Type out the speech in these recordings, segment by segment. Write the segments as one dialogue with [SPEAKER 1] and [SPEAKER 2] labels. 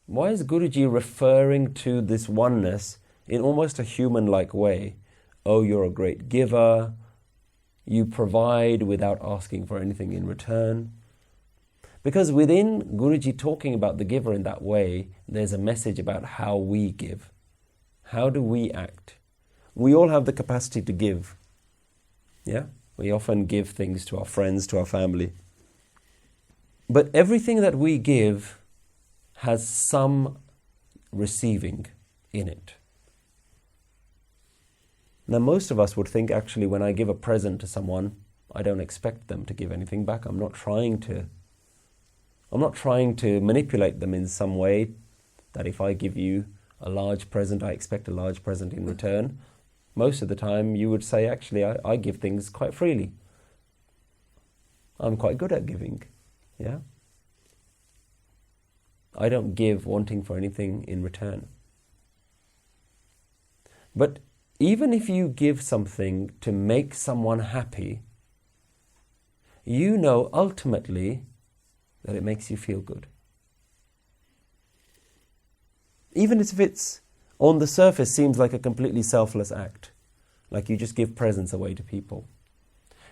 [SPEAKER 1] Why is Guruji referring to this oneness in almost a human-like way? Oh, you're a great giver. You provide without asking for anything in return. Because within Guruji talking about the giver in that way, there's a message about how we give. How do we act? We all have the capacity to give. Yeah? We often give things to our friends, to our family. But everything that we give has some receiving in it. Now, most of us would think, actually, when I give a present to someone, I don't expect them to give anything back. I'm not trying to manipulate them in some way, that if I give you a large present, I expect a large present in return. Most of the time, you would say, actually, I give things quite freely. I'm quite good at giving. Yeah? I don't give wanting for anything in return. But even if you give something to make someone happy, you know ultimately that it makes you feel good. Even if it's on the surface seems like a completely selfless act, like you just give presents away to people.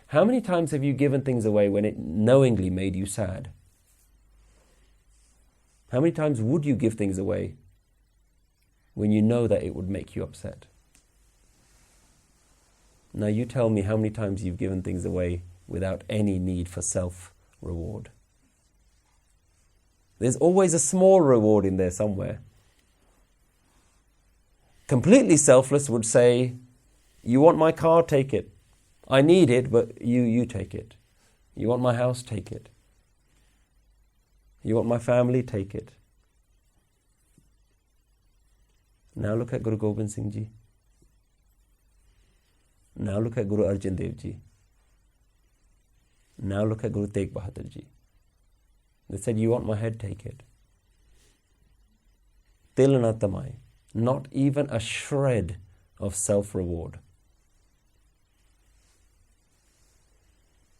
[SPEAKER 1] How many times have you given things away when it knowingly made you sad? How many times would you give things away when you know that it would make you upset? Now you tell me how many times you've given things away without any need for self-reward. There's always a small reward in there somewhere. Completely selfless would say, you want my car, take it. I need it, but you take it. You want my house, take it. You want my family, take it. Now look at Guru Gobind Singh Ji. Now look at Guru Arjan Dev Ji. Now look at Guru Tegh Bahadur Ji. They said, you want my head, take it. Til na tamai. Not even a shred of self-reward.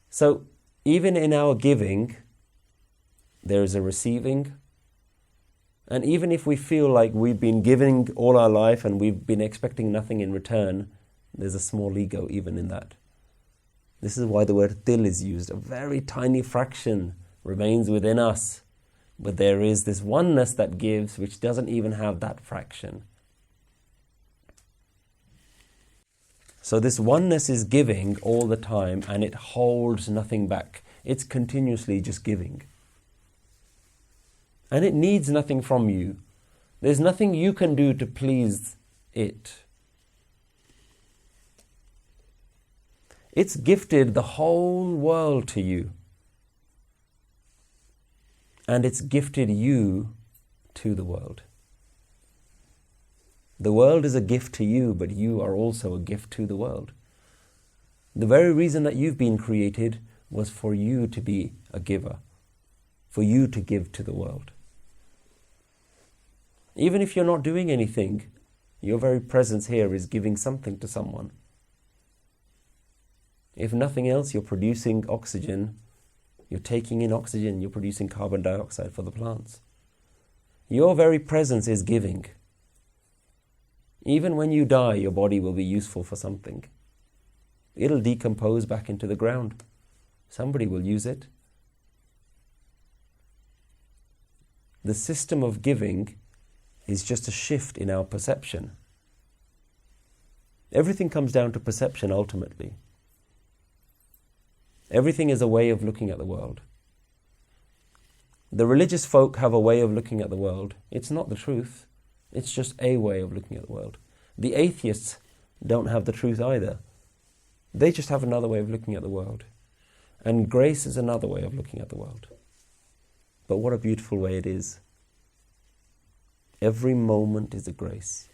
[SPEAKER 1] So, even in our giving, there is a receiving. And even if we feel like we've been giving all our life and we've been expecting nothing in return, there's a small ego even in that. This is why the word til is used. A very tiny fraction remains within us. But there is this oneness that gives which doesn't even have that fraction. So this oneness is giving all the time and it holds nothing back. It's continuously just giving. And it needs nothing from you. There's nothing you can do to please it. It's gifted the whole world to you. And it's gifted you to the world. The world is a gift to you, but you are also a gift to the world. The very reason that you've been created was for you to be a giver, for you to give to the world. Even if you're not doing anything, your very presence here is giving something to someone. If nothing else, you're producing oxygen, you're taking in oxygen, you're producing carbon dioxide for the plants. Your very presence is giving. Even when you die, your body will be useful for something. It'll decompose back into the ground. Somebody will use it. The system of giving is just a shift in our perception. Everything comes down to perception ultimately. Everything is a way of looking at the world. The religious folk have a way of looking at the world. It's not the truth. It's just a way of looking at the world. The atheists don't have the truth either. They just have another way of looking at the world. And grace is another way of looking at the world. But what a beautiful way it is. Every moment is a grace.